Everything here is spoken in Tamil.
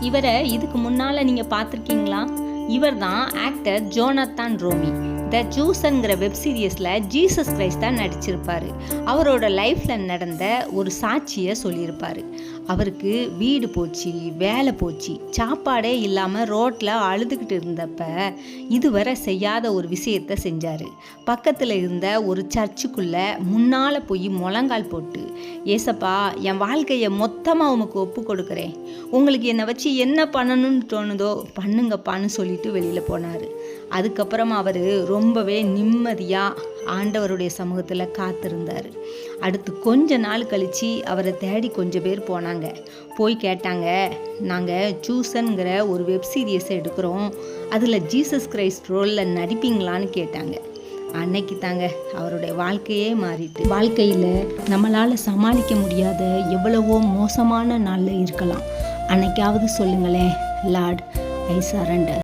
இவரை இதுக்கு முன்னால் நீங்கள் பார்த்துருக்கீங்களா? இவர் தான் ஆக்டர் ஜோனத்தான் ரோமி. த ஜூஸன்கிற வெப் சீரியஸில் ஜீசஸ் கிரைஸ்ட் தான் நடிச்சிருப்பார். அவரோட லைஃப்பில் நடந்த ஒரு சாட்சியை சொல்லியிருப்பார். அவருக்கு வீடு போச்சு, வேலை போச்சு, சாப்பாடே இல்லாமல் ரோட்டில் அழுதுகிட்டு இருந்தப்ப இதுவரை செய்யாத ஒரு விஷயத்தை செஞ்சார். பக்கத்தில் இருந்த ஒரு சர்ச்சுக்குள்ளே முன்னால் போய் முழங்கால் போட்டு, ஏசப்பா என் வாழ்க்கையை மொத்தமாக உமக்கு ஒப்பு கொடுக்குறேன், உங்களுக்கு என்னை வச்சு என்ன பண்ணணும்னு தோணுதோ பண்ணுங்கப்பான்னு சொல்லிட்டு வெளியில் போனார். அதுக்கப்புறமா அவர் ரொம்பவே நிம்மதியாக ஆண்டவருடைய சமூகத்தில் காத்திருந்தார். அடுத்து கொஞ்ச நாள் கழித்து அவரை தேடி கொஞ்சம் பேர் போனாங்க. போய் கேட்டாங்க, நாங்கள் ஜூஸன்கிற ஒரு வெப் சீரியஸை எடுக்கிறோம், அதில் ஜீசஸ் கிரைஸ்ட் ரோலில் நடிப்பீங்களான்னு கேட்டாங்க. அன்னைக்கு தாங்க அவருடைய வாழ்க்கையே மாறிட்டு. வாழ்க்கையில் நம்மளால் சமாளிக்க முடியாத எவ்வளவோ மோசமான நாளில் இருக்கலாம். அன்னைக்காவது சொல்லுங்களேன், லார்ட் ஐ சரண்டர்.